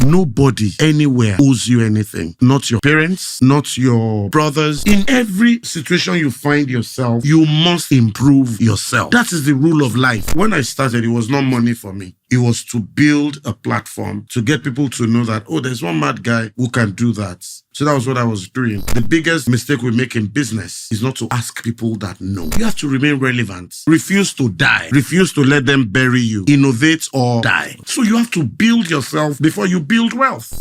Nobody anywhere owes you anything. Not your parents, not your brothers. In every situation you find yourself, you must improve yourself. That is the rule of life. When I started, it was not money for me. It was to build a platform to get people to know that, oh, there's one mad guy who can do that. So that was what I was doing. The biggest mistake we make in business is not to ask people that know. You have to remain relevant. Refuse to die. Refuse to let them bury you. Innovate or die. So you have to build yourself before you build wealth.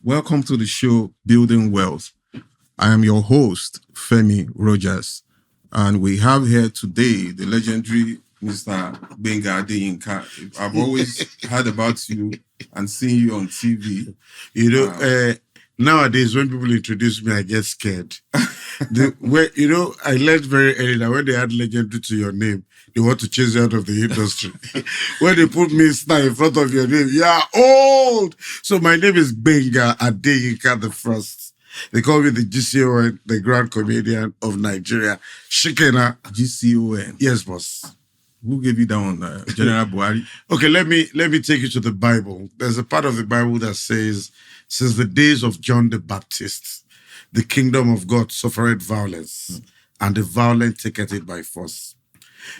Welcome to the show, Building Wealth. I am your host, Femi Rogers, and we have here today the legendary Mr. Gbenga Adeyinka. I've always heard about you and seen you on TV. Nowadays, when people introduce me, I get scared. I learned very early that when they add legendary to your name, they want to chase you out of the industry. When they put me star in front of your name, you are old. So my name is Gbenga Adeyinka the First. They call me the GCON, the Grand Comedian of Nigeria. Shikena. GCON. Yes, boss. Who gave you that one? General Buhari? Okay, let me take you to the Bible. There's a part of the Bible that says, since the days of John the Baptist, the kingdom of God suffered violence, and the violent taketh it by force.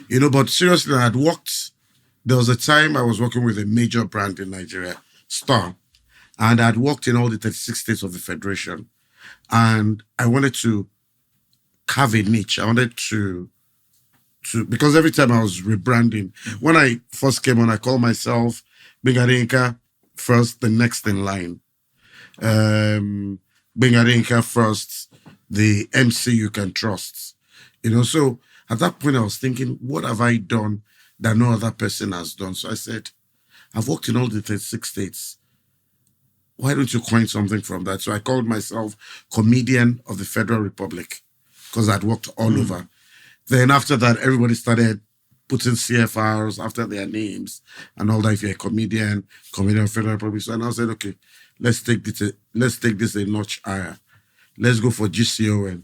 But seriously, there was a time I was working with a major brand in Nigeria, Star, and I'd worked in all the 36 states of the Federation, and I wanted to carve a niche. I wanted to because every time I was rebranding, when I first came on, I called myself Gbenga Adeyinka first, the next in line. Gbenga Adeyinka first, the MC you can trust. So at that point I was thinking, what have I done that no other person has done? So I said, I've worked in all the 36 states. Why don't you coin something from that? So I called myself Comedian of the Federal Republic because I'd worked all over. Then after that, everybody started putting CFRs after their names and all that. If you're a comedian of the Federal Republic. So I said, okay, let's take this a notch higher. Let's go for GCON,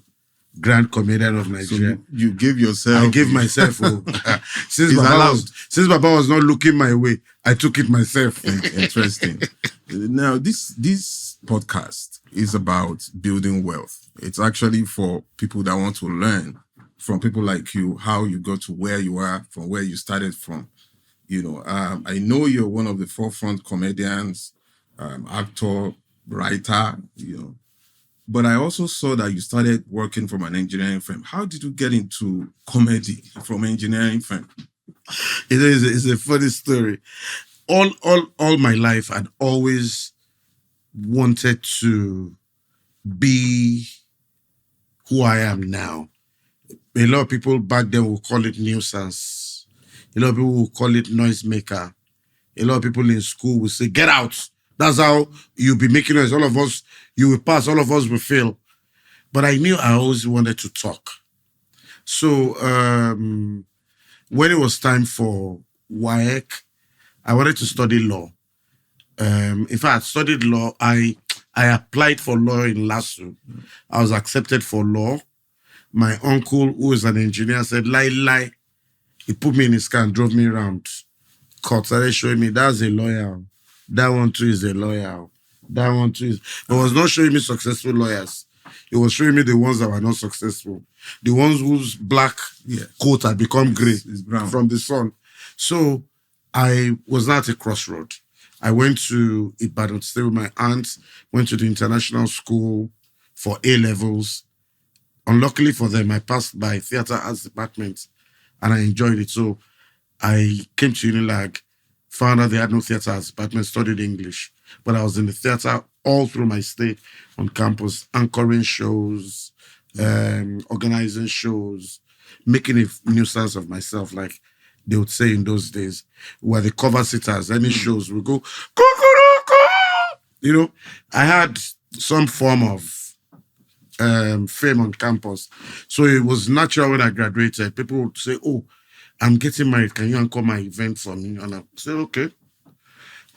Grand Comedian of Nigeria. So you give yourself. I gave myself. Since Baba was not looking my way, I took it myself. Interesting. Now, this podcast is about building wealth. It's actually for people that want to learn from people like you, how you got to where you are, from where you started from. I know you're one of the forefront comedians, actor, writer, But I also saw that you started working from an engineering firm. How did you get into comedy from engineering firm? It's a funny story. All my life, I'd always wanted to be who I am now. A lot of people back then will call it nuisance. A lot of people will call it noisemaker. A lot of people in school will say, get out. That's how you'll be making noise. All of us, you will pass, all of us will fail. But I knew I always wanted to talk. So when it was time for WAEC, I wanted to study law. In fact, I studied law. I applied for law in LASU. I was accepted for law. My uncle, who is an engineer, said, lie. He put me in his car and drove me around court. Started showing me, that's a lawyer. That one too is a lawyer. That one too is... But it was not showing me successful lawyers. It was showing me the ones that were not successful. The ones whose black coat had become grey from the sun. So I was not at a crossroad. I went to Ibadan to stay with my aunt, went to the international school for A-levels. Unluckily for them, I passed by theatre arts department and I enjoyed it. So I came to Unilag, found out they had no theatre arts department, studied English. But I was in the theatre all through my stay on campus, anchoring shows, organizing shows, making a nuisance of myself, like they would say in those days, where the cover sitters, any shows would go, cuckoo. I had some form of fame on campus. So it was natural when I graduated. People would say, "Oh, I'm getting married. Can you anchor my event for me?" And I said, "Okay."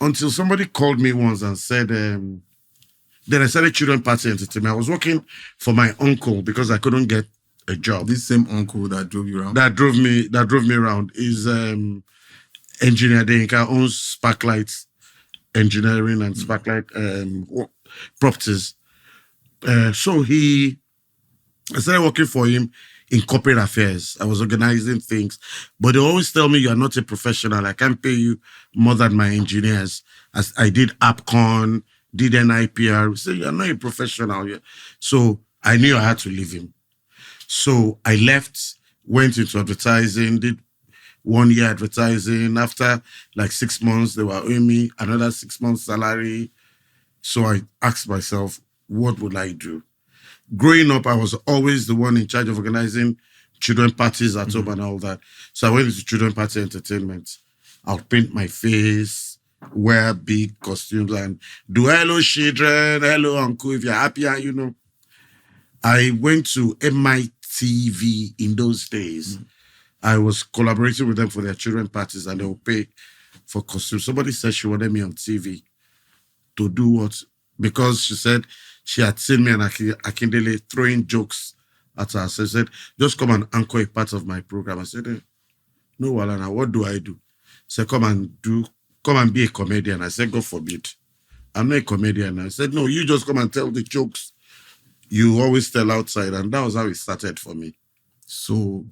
Until somebody called me once and said, then I started children party entertainment. I was working for my uncle because I couldn't get a job. This same uncle that drove you around? That drove me around is Engineer Adeyinka, owns Sparklight Engineering and Sparklight Properties. So I started working for him in corporate affairs. I was organizing things, but they always tell me, "You are not a professional. I can't pay you more than my engineers." As I did AppCon, did NIPR. So "You're not a professional." So I knew I had to leave him. So I left, went into advertising, did 1 year advertising. After like 6 months, they were owing me another 6 months salary. So I asked myself, what would I do? Growing up, I was always the one in charge of organizing children parties at home and all that. So I went into children party entertainment. I'll paint my face, wear big costumes, and do "Hello, children, hello, uncle, if you're happy," I went to MITV in those days. I was collaborating with them for their children parties, and they will pay for costumes. Somebody said she wanted me on TV to do what? Because she said she had seen me and Akindele throwing jokes at her. So she said, "Just come and anchor a part of my program." I said, "No, Walana, what do I do?" She said, come and be a comedian." I said, "God forbid. I'm not a comedian." I said, "No, you just come and tell the jokes you always tell outside." And that was how it started for me. So,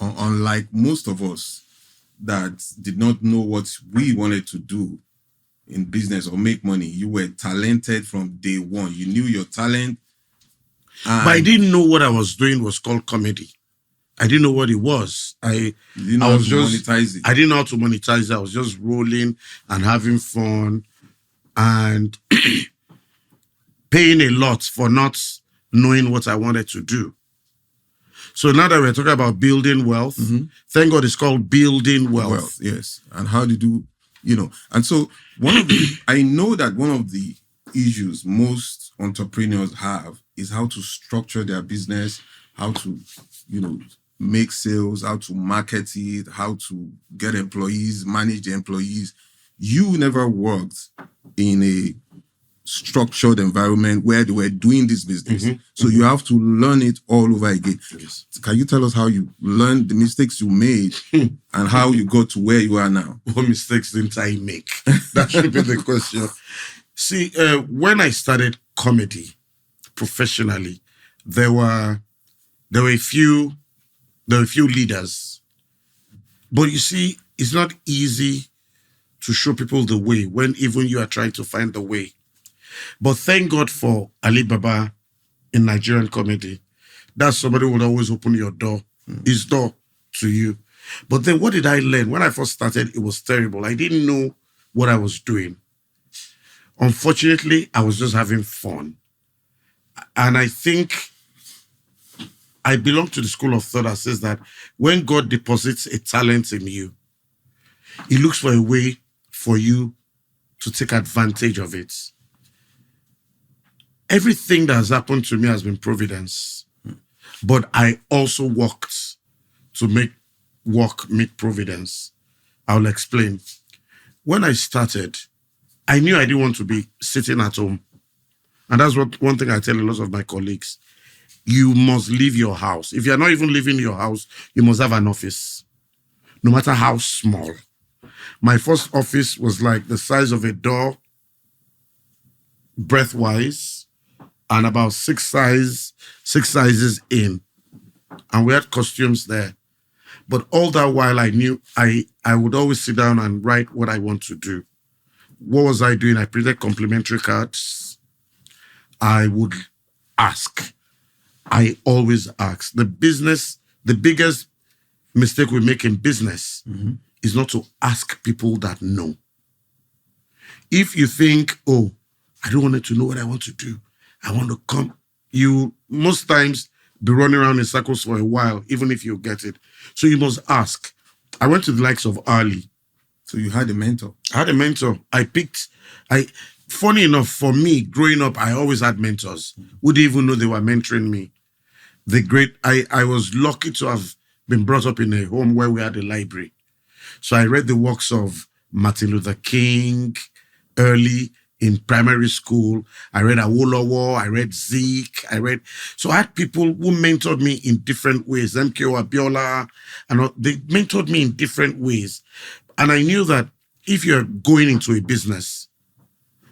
unlike most of us that did not know what we wanted to do in business or make money, you were talented from day one. You knew your talent. But I didn't know what I was doing was called comedy. I didn't know what it was. You didn't know how to monetize it. I didn't know how to monetize it. I was just rolling and having fun and paying a lot for not knowing what I wanted to do. So now that we're talking about building wealth, thank God it's called building wealth. Yes. And how did and so I know that one of the issues most entrepreneurs have is how to structure their business, how to, make sales, how to market it, how to get employees, manage the employees. You never worked in a structured environment where they were doing this business. So you have to learn it all over again. Yes. Can you tell us how you learned the mistakes you made and how you got to where you are now? What mistakes didn't I make? That should be the question. See, when I started comedy professionally, there were a few leaders. But you see, it's not easy to show people the way when even you are trying to find the way. But thank God for Ali Baba in Nigerian comedy. That somebody would always open his door to you. But then what did I learn? When I first started, it was terrible. I didn't know what I was doing. Unfortunately, I was just having fun. And I think I belong to the school of thought that says that when God deposits a talent in you, He looks for a way for you to take advantage of it. Everything that has happened to me has been providence. But I also worked to make work meet providence. I'll explain. When I started, I knew I didn't want to be sitting at home. And that's one thing I tell a lot of my colleagues. You must leave your house. If you're not even leaving your house, you must have an office, no matter how small. My first office was like the size of a door, breadth-wise, and about six sizes in. And we had costumes there. But all that while I knew I would always sit down and write what I want to do. What was I doing? I printed complimentary cards. I would ask. I always ask. The biggest mistake we make in business is not to ask people that know. If you think, oh, I don't want to know what I want to do, I want to come, you most times be running around in circles for a while, even if you get it. So you must ask. I went to the likes of Ali. So you had a mentor? I had a mentor. funny enough, for me, growing up, I always had mentors who didn't even know they were mentoring me. I was lucky to have been brought up in a home where we had a library. So I read the works of Martin Luther King early in primary school. I read Awolowo, I read Zeke, so I had people who mentored me in different ways. MKO Abiola, and they mentored me in different ways. And I knew that if you're going into a business,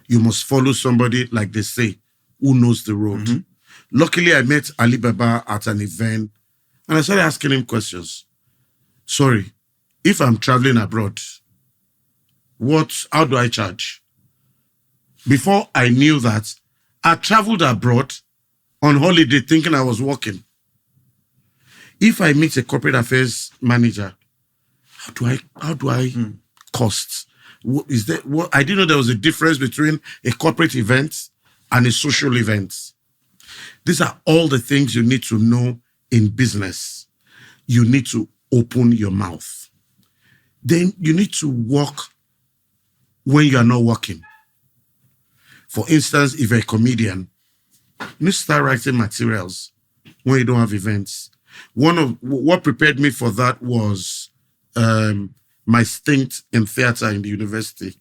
you must follow somebody, like they say, who knows the road. Mm-hmm. Luckily, I met Ali Baba at an event, and I started asking him questions. Sorry, if I'm traveling abroad, how do I charge? Before I knew that, I traveled abroad on holiday thinking I was working. If I meet a corporate affairs manager, how do I cost? I didn't know there was a difference between a corporate event and a social event. These are all the things you need to know in business. You need to open your mouth. Then you need to work when you are not working. For instance, if you're a comedian, you need to start writing materials when you don't have events. What prepared me for that was my stint in theater in the university.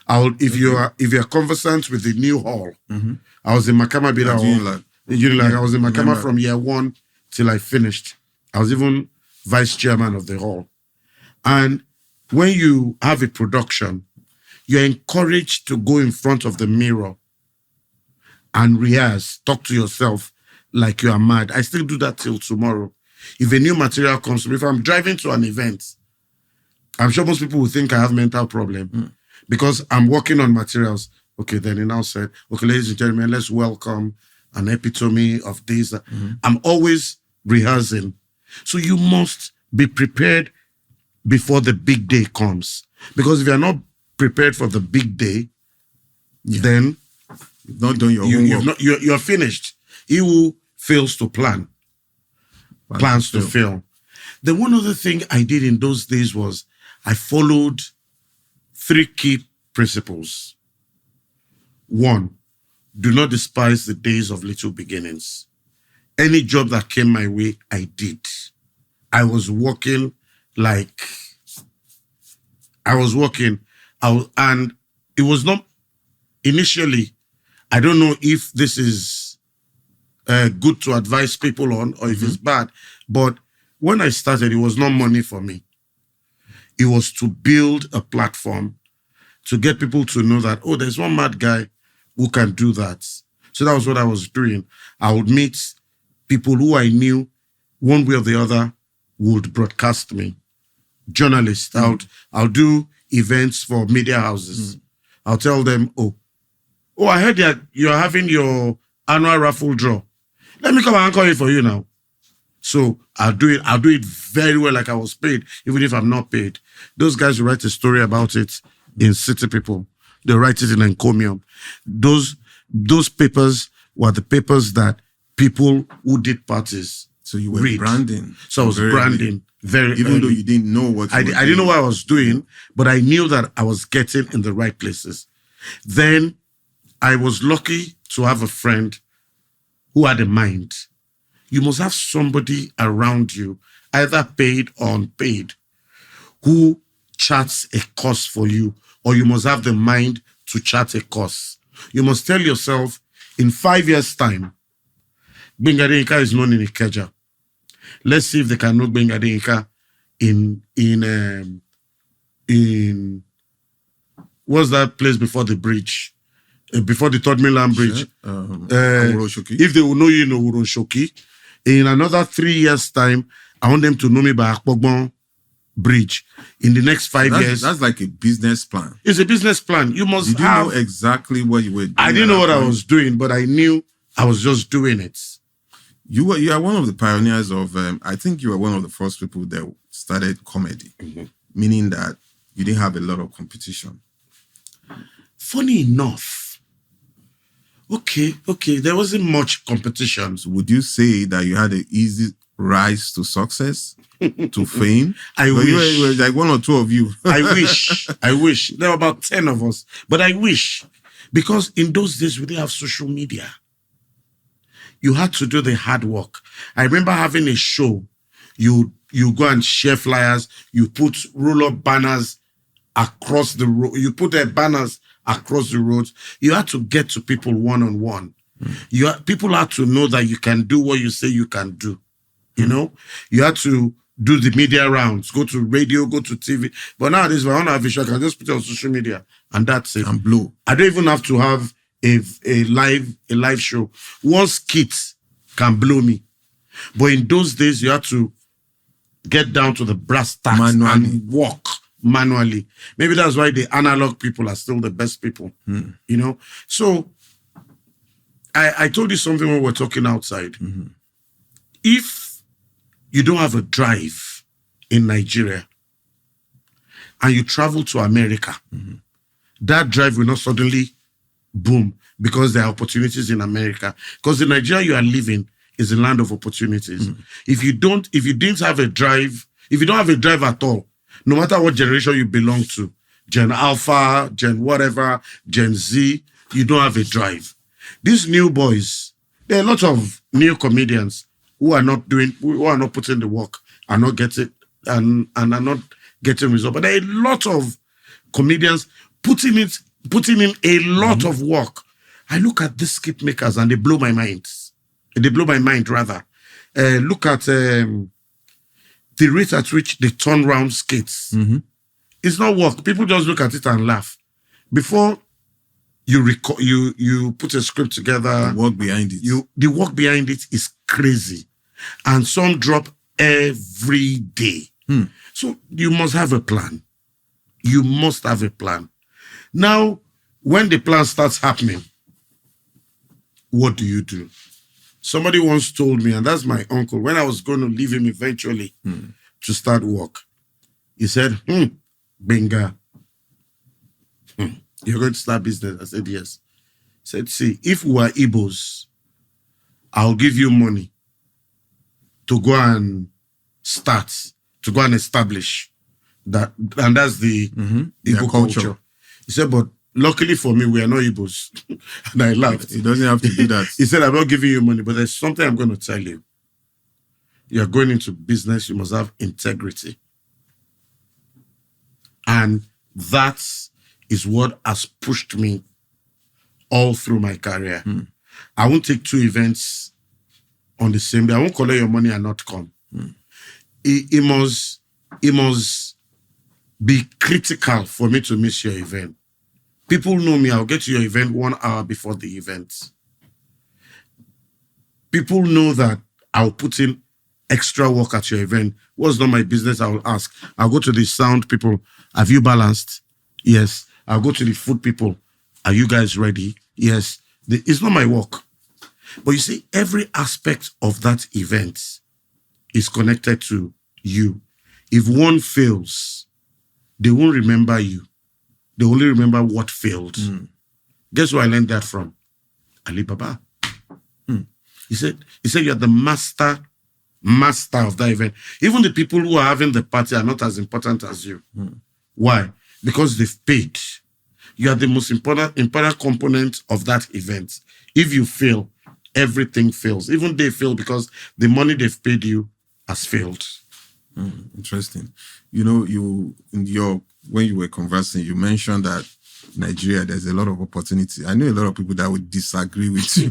If you're conversant with the new hall, I was in Makama Bida Hall. I was in Makama from year 1 till I finished. I was even vice chairman of the hall. And when you have a production, you're encouraged to go in front of the mirror and rehearse, talk to yourself like you are mad. I still do that till tomorrow. If a new material comes to me, if I'm driving to an event, I'm sure most people will think I have mental problem because I'm working on materials. Okay, then he now said, okay, ladies and gentlemen, let's welcome an epitome of this. I'm always rehearsing. So you must be prepared before the big day comes. Because if you're not prepared for the big day, then you've not done your homework. You're finished. He who fails to plan, plans to fail. The one other thing I did in those days was I followed 3 key principles. 1, do not despise the days of little beginnings. Any job that came my way, I did. I was working, and it was not initially. I don't know if this is good to advise people on or if it's bad, but when I started, it was not money for me. It was to build a platform to get people to know that, oh, there's one mad guy who can do that. So that was what I was doing. I would meet people who I knew one way or the other would broadcast me. Journalists. I'll do events for media houses. I'll tell them, oh, I heard that you're having your annual raffle draw. Let me come and anchor it for you now. So I'll do it very well, like I was paid, even if I'm not paid. Those guys will write a story about it in City People. They write it in Encomium. Those papers were the papers that people who did parties So you were read. branding. So I was branding very even early. though you didn't know what I didn't know what I was doing, but I knew that I was getting in the right places. Then I was lucky to have a friend who had a mind. You must have somebody around you, either paid or unpaid, who charts a course for you, or you must have the mind to chart a course. You must tell yourself, in 5 years' time, Gbenga Adeyinka is known in Ikeja. Let's see if they can know Gbenga Adeyinka in what's that place before the bridge? Before the Third Mainland Bridge. If they will know you in Uroshoki, in another 3 years' time, I want them to know me by Akpogbon Bridge. In the next 5 years. That's like a business plan. It's a business plan. You must Did you know exactly what you were doing? I didn't know what I was doing, but I knew I was just doing it. You are one of the pioneers of, I think you were one of the first people that started comedy, meaning that you didn't have a lot of competition. Funny enough, okay, there wasn't much competition. So would you say that you had an easy rise to success, to fame? I wish. You were like one or two of you. I wish. There were about 10 of us, but I wish. Because in those days, we didn't have social media. You had to do the hard work. I remember having a show. You go and share flyers. You put roll-up banners across the road. You put banners across the roads. You had to get to people one-on-one. People had to know that you can do what you say you can do. You know, you had to do the media rounds, go to radio, go to TV. But nowadays, when I want to have a show, I can just put it on social media and that's it. And blow. I don't even have to have a live show. One skit can blow me. But in those days, you had to get down to the brass tacks and walk manually. Maybe that's why the analog people are still the best people. You know? So I told you something when we were talking outside. If you don't have a drive in Nigeria and you travel to America, that drive will not suddenly boom because there are opportunities in America. Because the Nigeria you are living is a land of opportunities. If you don't have a drive, if you don't have a drive at all, no matter what generation you belong to, Gen Alpha, Gen whatever, Gen Z, you don't have a drive. These new boys, there are a lot of new comedians who are not putting the work, are not getting and are not getting results. But there are a lot of comedians putting in a lot of work. I look at these skit makers and they blow my mind. They blow my mind rather. Look at the rate at which they turn round skits. It's not work. People just look at it and laugh. Before you put a script together, the work behind it. The work behind it is crazy. And some drop every day. So you must have a plan. You must have a plan. Now, when the plan starts happening, what do you do? Somebody once told me, and that's my uncle, when I was going to leave him eventually to start work, he said, Gbenga, you're going to start business? I said, yes. He said, see, if we are Igbos, I'll give you money to go and start, to go and establish that. And that's the Igbo culture. He said, but luckily for me, we are not Igbos. And I laughed. He doesn't have to do that. He said, I'm not giving you money, but there's something I'm going to tell you. You're going into business, you must have integrity. And that is what has pushed me all through my career. I won't take 2 events on the same day. I won't collect your money and not come. It must be critical for me to miss your event. People know me. I'll get to your event 1 hour before the event. People know that I'll put in extra work at your event. What's not my business, I will ask. I'll go to the sound people. Have you balanced? Yes. I'll go to the food people. Are you guys ready? Yes. It's not my work. But you see, every aspect of that event is connected to you. If one fails, they won't remember you. They only remember what failed. Guess where I learned that from? Ali Baba. He said you're the master of that event. Even the people who are having the party are not as important as you. Why? Because they've paid. You are the most important component of that event. If you fail, everything fails. Even they fail because the money they've paid you has failed. Interesting. You know, when you were conversing, you mentioned that Nigeria, there's a lot of opportunity. I know a lot of people that would disagree with you.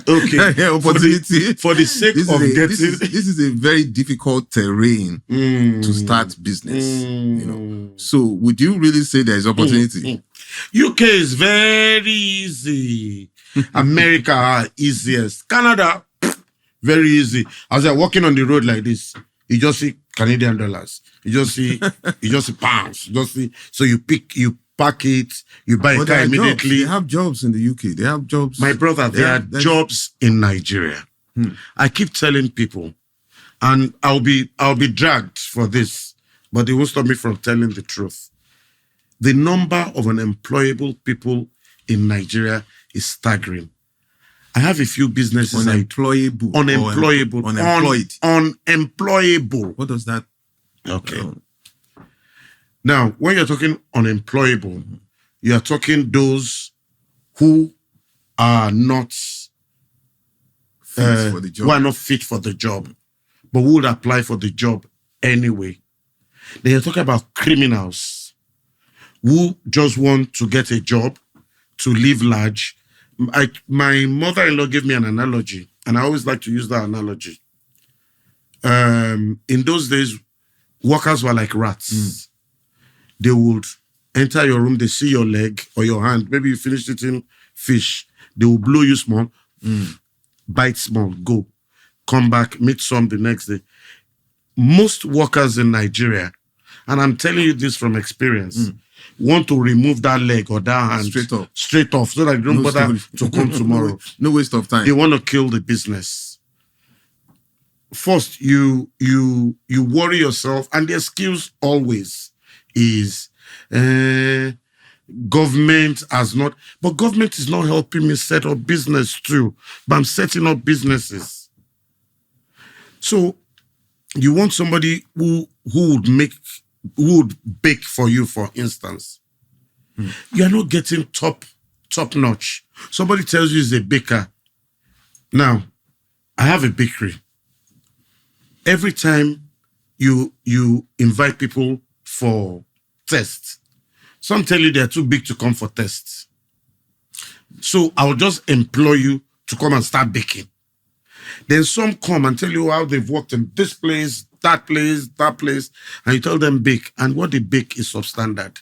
Okay. Opportunity. For the sake of getting... This is a very difficult terrain to start business. You know. So would you really say there's opportunity? UK is very easy. America, easiest. Canada, very easy. As you're walking on the road like this, you just see Canadian dollars. You just see pounds. So you pack it, you buy a car immediately. They have jobs in the UK. They have jobs. My brother, there are jobs in Nigeria. I keep telling people, and I'll be dragged for this, but they won't stop me from telling the truth. The number of unemployable people in Nigeria is staggering. I have a few businesses. Unemployed. Unemployable. What does that? Okay. Now, when you're talking unemployable, You are talking those who are not Fit for the who are job. not fit for the job, but who would apply for the job anyway. Then you're talking about criminals who just want to get a job, to live large. My mother-in-law gave me an analogy, and I always like to use that analogy. In those days, workers were like rats. They would enter your room, they see your leg or your hand. Maybe you finished eating fish. They will blow you small, bite small, go. Come back, meet some the next day. Most workers in Nigeria, and I'm telling you this from experience, want to remove that leg or that hand straight off so that they don't bother to come tomorrow. No waste of time. They want to kill the business. First, you worry yourself, and the excuse always is government has not, but government is not helping me set up business too, but I'm setting up businesses. So you want somebody who would bake for you, for instance. You are not getting top notch. Somebody tells you he's a baker. Now, I have a bakery. Every time you invite people for tests, some tell you they're too big to come for tests. So I'll just employ you to come and start baking. Then some come and tell you how they've worked in this place, that place, and you tell them bake, and what they bake is substandard.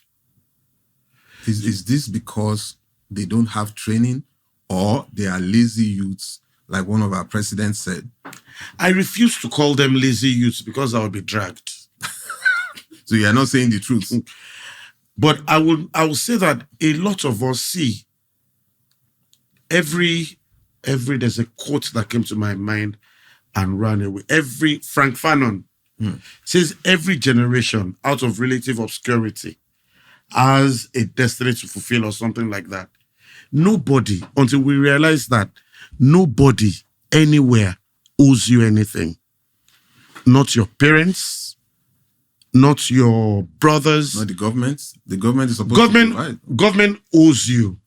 Is this because they don't have training, or they are lazy youths, like one of our presidents said? I refuse to call them lazy youths because I will be dragged. So you are not saying the truth. But I will say that a lot of us see every there's a quote that came to my mind and ran away. Frank Fanon says every generation out of relative obscurity has a destiny to fulfill or something like that. Nobody, until we realize that nobody anywhere owes you anything. Not your parents, not your brothers. Not the government. The government is supposed to provide. Government owes you,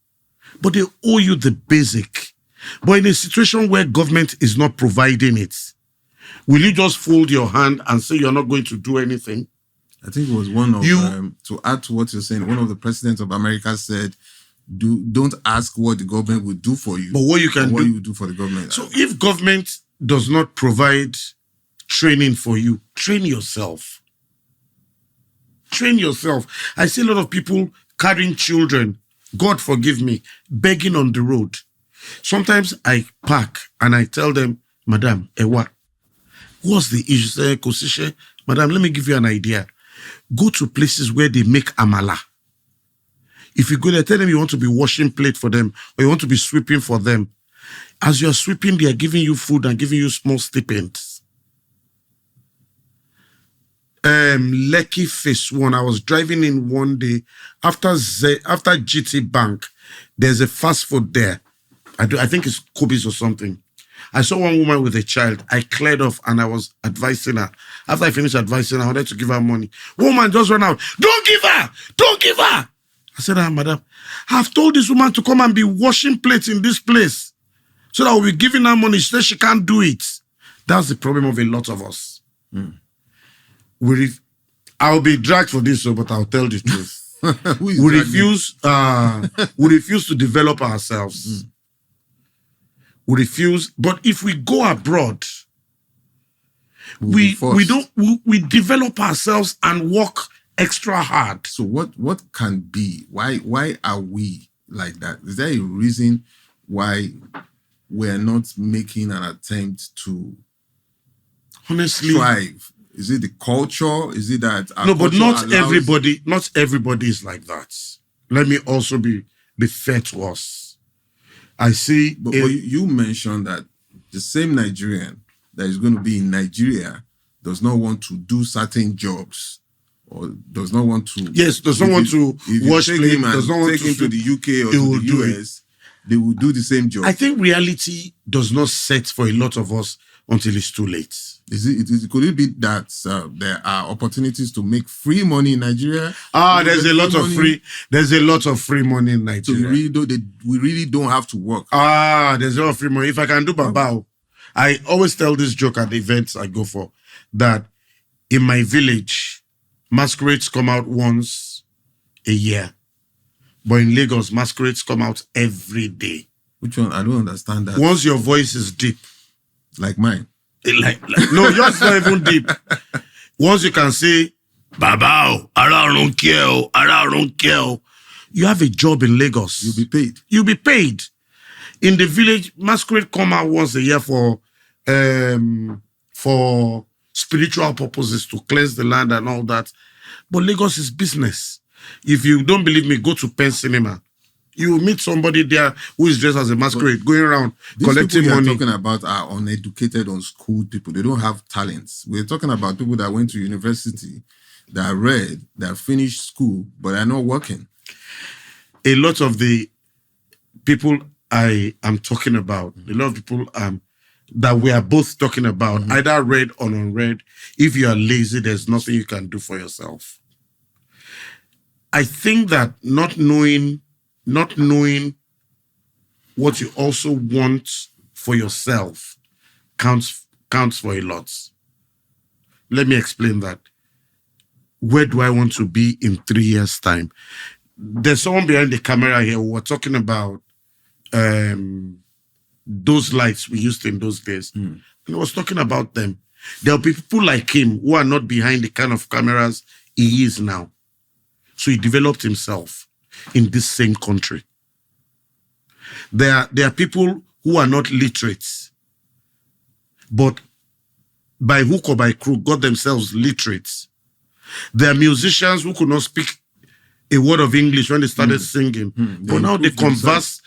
but they owe you the basic. But in a situation where government is not providing it, will you just fold your hand and say you're not going to do anything? I think it was one of, to add to what you're saying, one of the presidents of America said, don't ask what the government will do for you, but what you can what you do for the government. So if government does not provide training for you, train yourself. Train yourself. I see a lot of people carrying children, God forgive me, begging on the road. Sometimes I park and I tell them, Madam, what's the issue? Say, Madam, let me give you an idea. Go to places where they make amala. If you go there, tell them you want to be washing plate for them or you want to be sweeping for them. As you're sweeping, they are giving you food and giving you small stipends. Lekki Phase 1, I was driving in one day after GT Bank. There's a fast food there. I think it's Kobe's or something. I saw one woman with a child. I cleared off and I was advising her. After I finished advising her, I wanted to give her money. Woman just ran out. Don't give her! Don't give her! I said, madam, I've told this woman to come and be washing plates in this place so that we'll be giving her money. She said she can't do it. That's the problem of a lot of us. I'll be dragged for this, but I'll tell the truth. We refuse to develop ourselves. We refuse, but if we go abroad, we develop ourselves and work extra hard. So what can be? Why are we like that? Is there a reason why we're not making an attempt to honestly thrive? Is it the culture? Is it that no? But not everybody. Not everybody is like that. Let me also be fair to us. I see. But you mentioned that the same Nigerian that is going to be in Nigeria does not want to do certain jobs or does not want to. Yes, does not want to wash plate. Does not want to take him to the UK or to the US. They will do the same job. I think reality does not set for a lot of us until it's too late. Could it be that there are opportunities to make free money in Nigeria? There's a lot of free. There's a lot of free money in Nigeria. So we really don't have to work. There's a lot of free money. If I can do babao, I always tell this joke at the events I go for, that in my village, masquerades come out once a year, but in Lagos, masquerades come out every day. Which one? I don't understand that. Once your voice is deep, like mine. No, yours not even deep. Once you can say, babao, I don't care. You have a job in Lagos. You'll be paid. You'll be paid. In the village, masquerade come out once a year for spiritual purposes, to cleanse the land and all that. But Lagos is business. If you don't believe me, go to Penn Cinema. You will meet somebody there who is dressed as a masquerade, going around collecting money. These people you're talking about are uneducated, unschooled people. They don't have talents. We're talking about people that went to university, that read, that finished school, but are not working. A lot of the people I am talking about, a lot of people that we are both talking about, either read or unread. If you are lazy, there's nothing you can do for yourself. I think that not knowing what you also want for yourself counts for a lot. Let me explain that. Where do I want to be in 3 years' time? There's someone behind the camera here. We're talking about those lights we used in those days. And I was talking about them. There'll be people like him who are not behind the kind of cameras he is now. So he developed himself in this same country. There are people who are not literate, but by hook or by crook got themselves literate. There are musicians who could not speak a word of English when they started singing, but now they converse.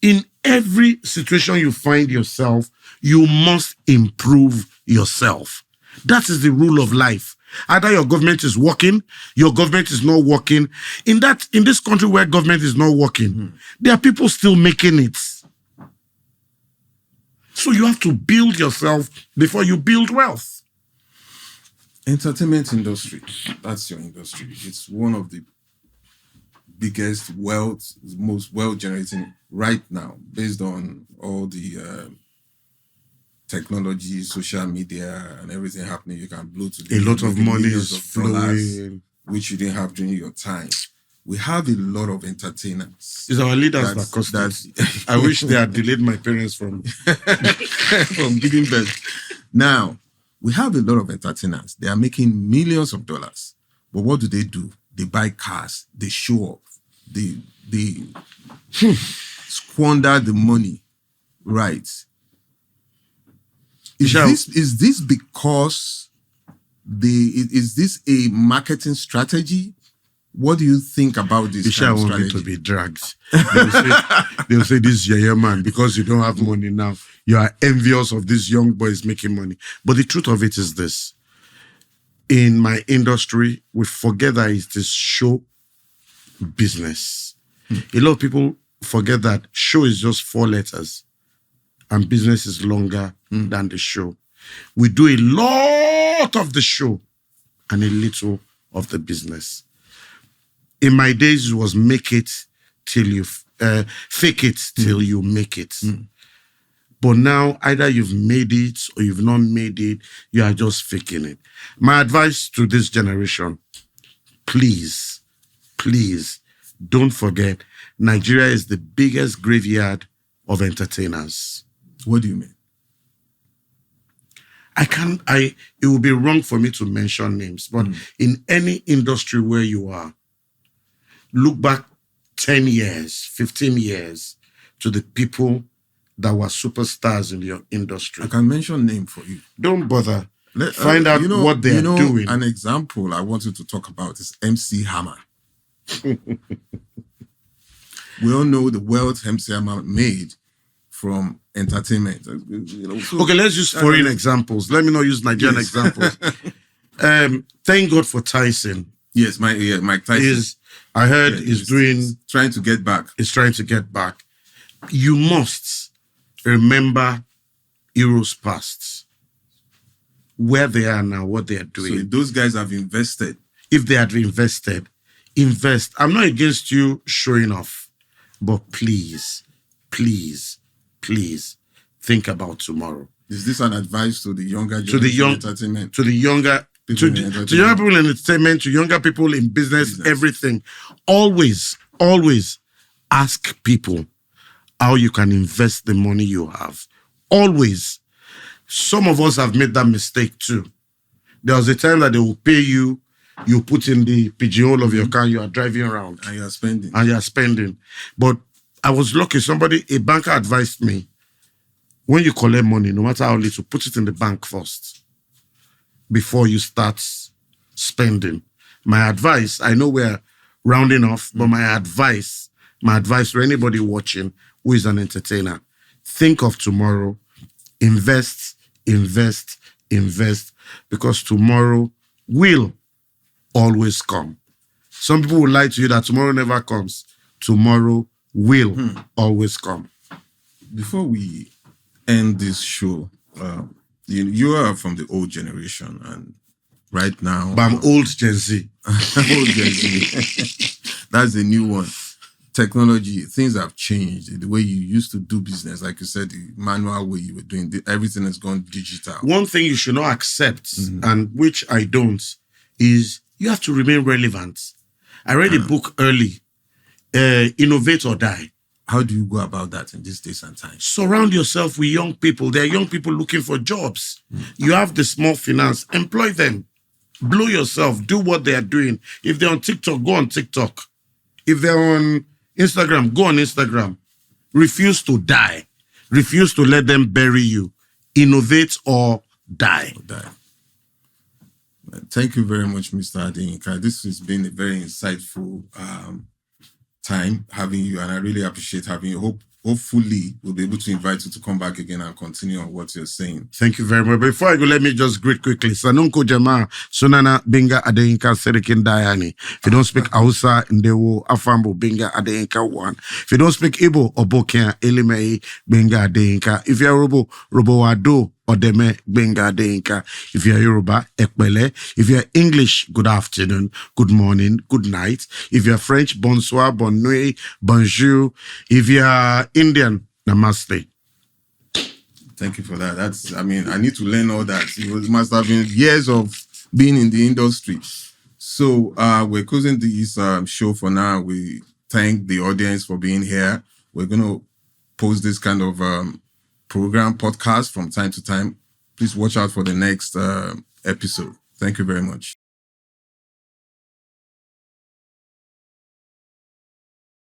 In every situation you find yourself, you must improve yourself. That is the rule of life. Either your government is working, your government is not working. In this country where government is not working, there are people still making it. So you have to build yourself before you build wealth. Entertainment industry, that's your industry. It's one of the biggest wealth, most wealth generating right now, based on all the technology, social media, and everything happening. You can blow to a lot of money is flowing, which you didn't have during your time. We have a lot of entertainers. It's our leaders that cost us. I wish they had delayed my parents from giving birth. Now, we have a lot of entertainers. They are making millions of dollars. But what do? They buy cars. They show off. They squander the money. Right. Is this because is this a marketing strategy? What do you think about this kind of strategy? Want to be dragged. They'll say this is your man because you don't have money now. You are envious of these young boys making money. But the truth of it is this. In my industry, we forget that it is show business. A lot of people forget that show is just 4 letters and business is longer than the show. We do a lot of the show and a little of the business. In my days, it was make it till you fake it till you make it. But now, either you've made it or you've not made it, you are just faking it. My advice to this generation, please, don't forget, Nigeria is the biggest graveyard of entertainers. What do you mean? It would be wrong for me to mention names, but in any industry where you are, look back 10 years, 15 years to the people that were superstars in your industry. I can mention name for you. Don't bother. Find out what they are doing. An example I wanted to talk about is MC Hammer. We all know the wealth MC Hammer made from entertainment. Okay, let's use foreign examples. Let me not use Nigerian examples. Thank God for Tyson. Yes, Mike Tyson. I heard he's trying to get back. He's trying to get back. You must remember eras past, where they are now, what they are doing. So those guys have invested. If they had invested, invest. I'm not against you showing off, but please, please, please think about tomorrow. Is this an advice to the younger To the young entertainment? To the younger People to, in to younger people in entertainment, to younger people in business, everything. Always, always ask people how you can invest the money you have. Always. Some of us have made that mistake too. There was a time that they will pay you, you put in the pigeonhole of your car, you are driving around. And you are spending. And you are spending. But I was lucky. A banker advised me, when you collect money, no matter how little, put it in the bank first before you start spending. My advice, I know we're rounding off, but my advice to anybody watching who is an entertainer, think of tomorrow, invest, invest, invest, because tomorrow will always come. Some people will lie to you that tomorrow never comes. Tomorrow will always come. Before we end this show, you are from the old generation, and right now, But I'm old Gen Z. old Gen Z. That's the new one. Technology, things have changed. The way you used to do business, like you said, the manual way you were doing, everything has gone digital. One thing you should not accept, and which I don't, is you have to remain relevant. I read a book early, Innovate or Die. How do you go about that in these days and times? Surround yourself with young people. There are young people looking for jobs. You have the small finance, employ them. Blow yourself, do what they are doing. If they're on TikTok, go on TikTok. If they're on Instagram, go on Instagram. Refuse to die. Refuse to let them bury you. Innovate or die. Thank you very much, Mr. Adeyinka. This has been a very insightful time having you, and I really appreciate having you. Hopefully, we'll be able to invite you to come back again and continue on what you're saying. Thank you very much. Before I go, let me just greet quickly. Sanunko Jama, Sunana, Gbenga Adeyinka, Serikin Dayani. If you don't speak Hausa, Ndewo, Afambo, Gbenga Adeyinka 1. If you don't speak Igbo, Obokia, Elimei, Gbenga Adeyinka. If you're Robo Wado, Odeme, Gbenga Adeyinka. If you're Yoruba, Ekbele. If you're English, good afternoon, good morning, good night. If you're French, bonsoir, bonne nuit, bonjour. If you're Indian, namaste. Thank you for that. I need to learn all that. It must have been years of being in the industry. So we're closing this show for now. We thank the audience for being here. We're going to post this kind of podcast from time to time. Please watch out for the next episode. Thank you very much.